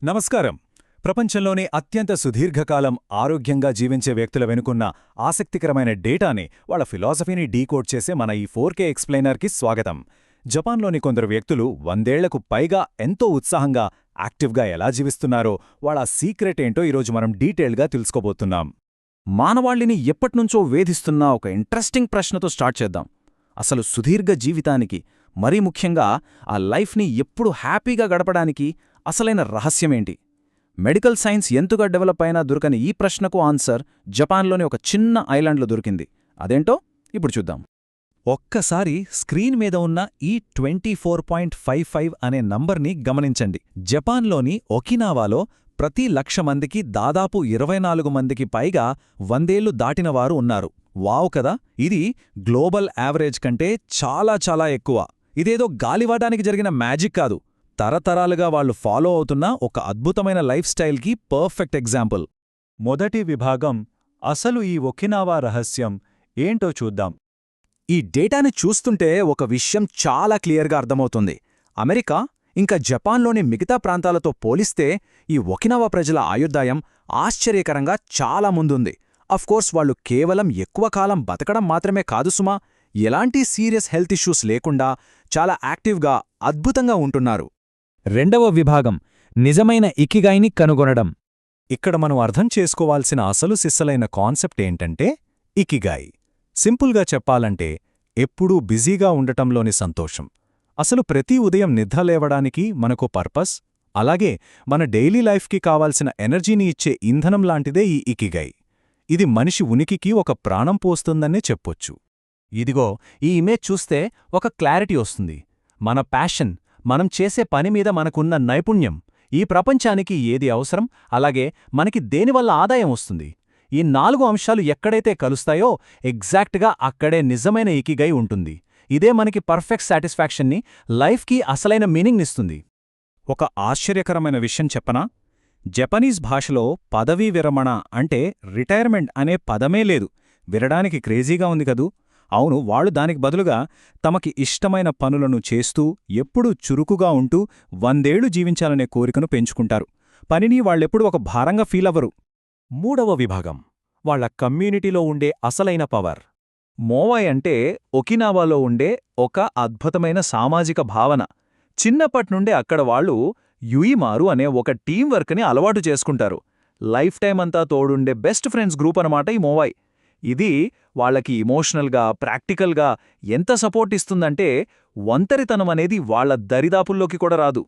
నమస్కారం. ప్రపంచంలోనే అత్యంత సుదీర్ఘకాలం ఆరోగ్యంగా జీవించే వ్యక్తుల వెనుకున్న ఆసక్తికరమైన డేటాని, వాళ్ళ ఫిలాసఫీని డీకోడ్ చేసే మన ఈ 4K ఎక్స్ప్లెయినర్కి స్వాగతం. జపాన్లోని కొందరు వ్యక్తులు 100 ఏళ్లకు పైగా ఎంతో ఉత్సాహంగా, యాక్టివ్గా ఎలా జీవిస్తున్నారో, వాళ్ళ సీక్రెట్ ఏంటో ఈరోజు మనం డీటెయిల్గా తెలుసుకోబోతున్నాం. మానవాళిని ఎప్పట్నుంచో వేధిస్తున్న ఒక ఇంట్రెస్టింగ్ ప్రశ్నతో స్టార్ట్ చేద్దాం. అసలు సుదీర్ఘ జీవితానికి, మరీ ముఖ్యంగా ఆ లైఫ్ని ఎప్పుడు హ్యాపీగా గడపడానికి అసలైన రహస్యమేంటి? మెడికల్ సైన్స్ ఎంతగా డెవలప్ అయినా దొరకని ఈ ప్రశ్నకు ఆన్సర్ జపాన్లోని ఒక చిన్న ఐలాండ్లో దొరికింది. అదేంటో ఇప్పుడు చూద్దాం. ఒక్కసారి స్క్రీన్ మీద ఉన్న ఈ 24.55 అనే నంబర్ని గమనించండి. జపాన్లోని ఒకినావాలో ప్రతి 1,00,000 మందికి దాదాపు 24 మందికి పైగా 100 ఏళ్లు దాటినవారు ఉన్నారు. వావ్ కదా! ఇది గ్లోబల్ యావరేజ్ కంటే చాలా చాలా ఎక్కువ. ఇదేదో గాలివాటానికి జరిగిన మ్యాజిక్ కాదు. తరతరాలుగా వాళ్లు ఫాలో అవుతున్న ఒక అద్భుతమైన లైఫ్ స్టైల్కి పర్ఫెక్ట్ ఎగ్జాంపుల్. మొదటి విభాగం, అసలు ఈ ఒకినావా రహస్యం ఏంటో చూద్దాం. ఈ డేటాని చూస్తుంటే ఒక విషయం చాలా క్లియర్గా అర్థమవుతుంది. అమెరికా ఇంకా జపాన్లోని మిగతా ప్రాంతాలతో పోలిస్తే ఈ ఒకినావా ప్రజల ఆయుర్దాయం ఆశ్చర్యకరంగా చాలా ముందుంది. అఫ్కోర్స్ వాళ్లు కేవలం ఎక్కువ కాలం బతకడం మాత్రమే కాదు సుమా, ఎలాంటి సీరియస్ హెల్త్ ఇష్యూస్ లేకుండా చాలా యాక్టివ్గా, అద్భుతంగా ఉంటున్నారు. రెండవ విభాగం, నిజమైన ఇకిగాయిని కనుగొనడం. ఇక్కడ మనం అర్థం చేసుకోవాల్సిన అసలు సిస్సలైన కాన్సెప్ట్ ఏంటంటే ఇకిగాయి. సింపుల్గా చెప్పాలంటే ఎప్పుడూ బిజీగా ఉండటంలోని సంతోషం. అసలు ప్రతి ఉదయం నిద్రలేవడానికి మనకు పర్పస్, అలాగే మన డైలీ లైఫ్కి కావాల్సిన ఎనర్జీని ఇచ్చే ఇంధనం లాంటిదే ఈ ఇకిగాయి. ఇది మనిషి ఉనికికి ఒక ప్రాణం పోస్తుందనే చెప్పొచ్చు. ఇదిగో ఈ ఇమేజ్ చూస్తే ఒక క్లారిటీ వస్తుంది. మన ప్యాషన్, మనం చేసే పని మీద మనకున్న నైపుణ్యం, ఈ ప్రపంచానికి ఏది అవసరం, అలాగే మనకి దేనివల్ల ఆదాయం వస్తుంది, ఈ 4 అంశాలు ఎక్కడైతే కలుస్తాయో ఎగ్జాక్ట్గా అక్కడే నిజమైన ఇకిగై ఉంటుంది. ఇదే మనకి పర్ఫెక్ట్ సాటిస్ఫాక్షన్ని, లైఫ్కి అసలైన మీనింగ్నిస్తుంది. ఒక ఆశ్చర్యకరమైన విషయం చెప్పనా? జపనీస్ భాషలో పదవీ విరమణ అంటే రిటైర్మెంట్ అనే పదమే లేదు. వినడానికి క్రేజీగా ఉంది కదూ? అవును, వాళ్ళు దానికి బదులుగా తమకి ఇష్టమైన పనులను చేస్తూ, ఎప్పుడూ చురుకుగా ఉంటూ 100 ఏళ్లు జీవించాలనే కోరికను పెంచుకుంటారు. పనిని వాళ్ళెప్పుడూ ఒక భారంగా ఫీలవ్వరు. మూడవ విభాగం, వాళ్ల కమ్యూనిటీలో ఉండే అసలైన పవర్. మోవాయ్ అంటే ఒకినావాలో ఉండే ఒక అద్భుతమైన సామాజిక భావన. చిన్నప్పట్నుండే అక్కడ వాళ్ళు యుయిమారు అనే ఒక టీం వర్క్ని అలవాటు చేసుకుంటారు. లైఫ్ టైం అంతా తోడుండే బెస్ట్ ఫ్రెండ్స్ గ్రూప్ అనమాట ఈ మోవాయ్. ఇది వాళ్లకి ఇమోషనల్గా, ప్రాక్టికల్గా ఎంత సపోర్ట్ ఇస్తుందంటే ఒంటరితనం అనేది వాళ్ల దరిదాపుల్లోకి కూడా రాదు.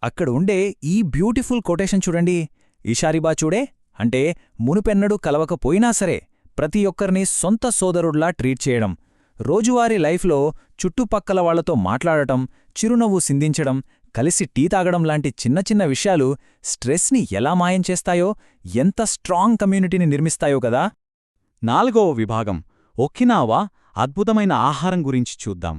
అక్కడ ఉండే ఈ బ్యూటిఫుల్ కొటేషన్ చూడండి. ఇషారిబా చూడే అంటే మునుపెన్నడూ కలవకపోయినా సరే ప్రతి ఒక్కరిని సొంత సోదరుడ్లా ట్రీట్ చేయడం, రోజువారీ లైఫ్లో చుట్టుపక్కల వాళ్లతో మాట్లాడటం, చిరునవ్వు సిందించడం, కలిసి టీ తాగడం లాంటి చిన్న చిన్న విషయాలు స్ట్రెస్ని ఎలా మాయం చేస్తాయో, ఎంత స్ట్రాంగ్ కమ్యూనిటీని నిర్మిస్తాయో కదా. నాలుగవ విభాగం, ఒకినావా అద్భుతమైన ఆహారం గురించి చూద్దాం.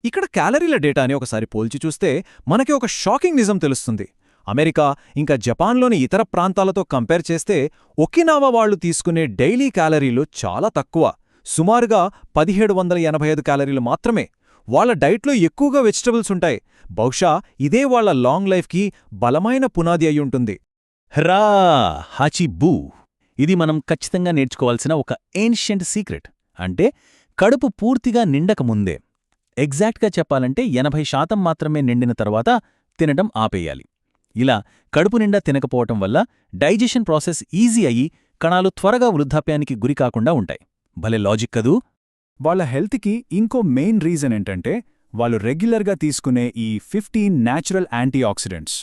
ఇక్కడ క్యాలరీల డేటాని ఒకసారి పోల్చి చూస్తే మనకి ఒక షాకింగ్ నిజం తెలుస్తుంది. అమెరికా ఇంకా జపాన్లోని ఇతర ప్రాంతాలతో కంపేర్ చేస్తే ఒకినావా వాళ్లు తీసుకునే డైలీ క్యాలరీలు చాలా తక్కువ. సుమారుగా 1785 క్యాలరీలు మాత్రమే. వాళ్ల డైట్లో ఎక్కువగా వెజిటబుల్స్ ఉంటాయి. బహుశా ఇదే వాళ్ల లాంగ్ లైఫ్కి బలమైన పునాది అయ్యుంటుంది. హరా హాచిబూ, ఇది మనం ఖచ్చితంగా నేర్చుకోవాల్సిన ఒక ఏన్షియంట్ సీక్రెట్. అంటే కడుపు పూర్తిగా నిండకముందే, ఎగ్జాక్ట్గా చెప్పాలంటే 80% మాత్రమే నిండిన తర్వాత తినడం ఆపేయాలి. ఇలా కడుపు నిండా తినకపోవటం వల్ల డైజెషన్ ప్రాసెస్ ఈజీ అయ్యి కణాలు త్వరగా వృద్ధాప్యానికి గురికాకుండా ఉంటాయి. భలే లాజిక్ కదూ. వాళ్ల హెల్త్కి ఇంకో మెయిన్ రీజన్ ఏంటంటే వాళ్ళు రెగ్యులర్గా తీసుకునే ఈ 15 న్యాచురల్ యాంటీఆక్సిడెంట్స్.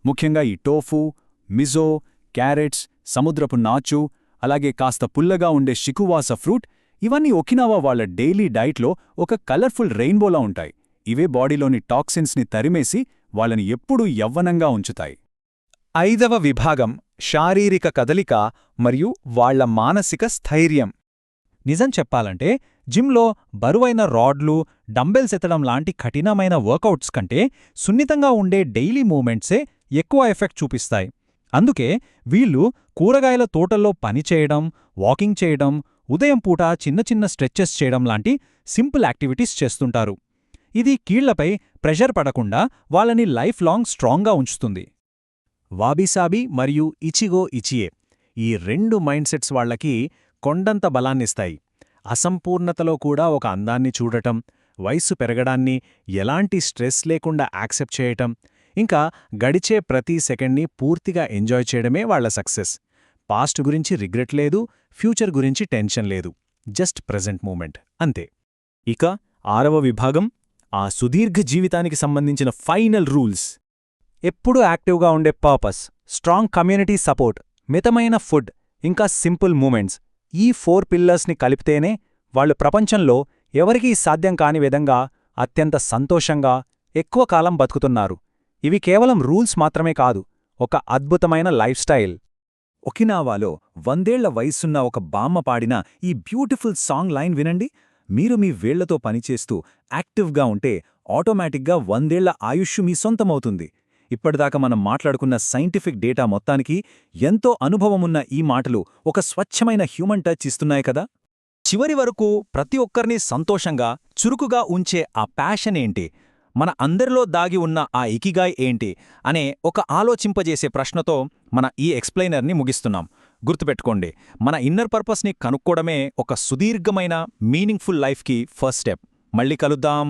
ముఖ్యంగా ఈ టోఫు, మిజో, క్యారెట్స్, సముద్రపు నాచు, అలాగే కాస్త పుల్లగా ఉండే షికువాస ఫ్రూట్, ఇవన్నీ ఒకినావా వాళ్ల డైలీ డైట్లో ఒక కలర్ఫుల్ రెయిన్బోలా ఉంటాయి. ఇవే బాడీలోని టాక్సిన్స్ని తరిమేసి వాళ్ళని ఎప్పుడూ యవ్వనంగా ఉంచుతాయి. ఐదవ విభాగం, శారీరక కదలిక మరియు వాళ్ల మానసిక స్థైర్యం. నిజం చెప్పాలంటే జిమ్లో బరువైన రాడ్లు, డంబెల్స్ ఎత్తడం లాంటి కఠినమైన వర్కౌట్స్ కంటే సున్నితంగా ఉండే డైలీ మూమెంట్సే ఎక్కువ ఎఫెక్ట్ చూపిస్తాయి. అందుకే వీళ్ళు కూరగాయల తోటల్లో పనిచేయడం, వాకింగ్ చేయడం, ఉదయం పూట చిన్న చిన్న స్ట్రెచెస్ చేయడం లాంటి సింపుల్ యాక్టివిటీస్ చేస్తుంటారు. ఇది కీళ్లపై ప్రెషర్ పడకుండా వాళ్ళని లైఫ్ లాంగ్ స్ట్రాంగ్గా ఉంచుతుంది. వాబిసాబి మరియు ఇచిగో ఇచియే ఈ 2 మైండ్ సెట్స్ వాళ్లకి కొండంత బలాన్నిస్తాయి. అసంపూర్ణతలో కూడా ఒక అందాన్ని చూడటం, వయస్సు పెరగడాన్ని ఎలాంటి స్ట్రెస్ లేకుండా యాక్సెప్ట్ చేయటం, ఇంకా గడిచే ప్రతి సెకండ్ని పూర్తిగా ఎంజాయ్ చేయడమే వాళ్ల సక్సెస్. పాస్ట్ గురించి రిగ్రెట్ లేదు, ఫ్యూచర్ గురించి టెన్షన్ లేదు. జస్ట్ ప్రెజెంట్ మూమెంట్ అంతే. ఇక 6వ విభాగం ఆ సుదీర్ఘ జీవితానికి సంబంధించిన ఫైనల్ రూల్స్. ఎప్పుడూ యాక్టివ్గా ఉండే పర్పస్, స్ట్రాంగ్ కమ్యూనిటీ సపోర్ట్, మితమైన ఫుడ్, ఇంకా సింపుల్ మూమెంట్స్, ఈ 4 పిల్లర్స్ని కలిపితేనే వాళ్ళు ప్రపంచంలో ఎవరికీ సాధ్యం కాని విధంగా అత్యంత సంతోషంగా ఎక్కువ కాలం బతుకుతున్నారు. ఇవి కేవలం రూల్స్ మాత్రమే కాదు, ఒక అద్భుతమైన లైఫ్ స్టైల్. ఒకినావాలో 100ఏళ్ల వయసున్న ఒక బామ్మ పాడిన ఈ బ్యూటిఫుల్ సాంగ్ లైన్ వినండి. మీరు మీ వేళ్లతో పనిచేస్తూ యాక్టివ్గా ఉంటే ఆటోమేటిక్గా 100ఏళ్ల ఆయుష్షు మీ సొంతమవుతుంది. ఇప్పటిదాకా మనం మాట్లాడుకున్న సైంటిఫిక్ డేటా మొత్తానికి ఎంతో అనుభవమున్న ఈ మాటలు ఒక స్వచ్ఛమైన హ్యూమన్ టచ్ ఇస్తున్నాయి కదా. చివరి వరకు ప్రతి ఒక్కరినీ సంతోషంగా, చురుకుగా ఉంచే ఆ ప్యాషన్ ఏంటి, మన అందరిలో దాగి ఉన్న ఆ ఇకిగాయ్ ఏంటి అనే ఒక ఆలోచింపజేసే ప్రశ్నతో మన ఈ ఎక్స్ప్లెయినర్ని ముగిస్తున్నాం. గుర్తుపెట్టుకోండి, మన ఇన్నర్ పర్పస్ని కనుక్కోవడమే ఒక సుదీర్ఘమైన మీనింగ్ఫుల్ లైఫ్కి ఫస్ట్ స్టెప్. మళ్ళీ కలుద్దాం.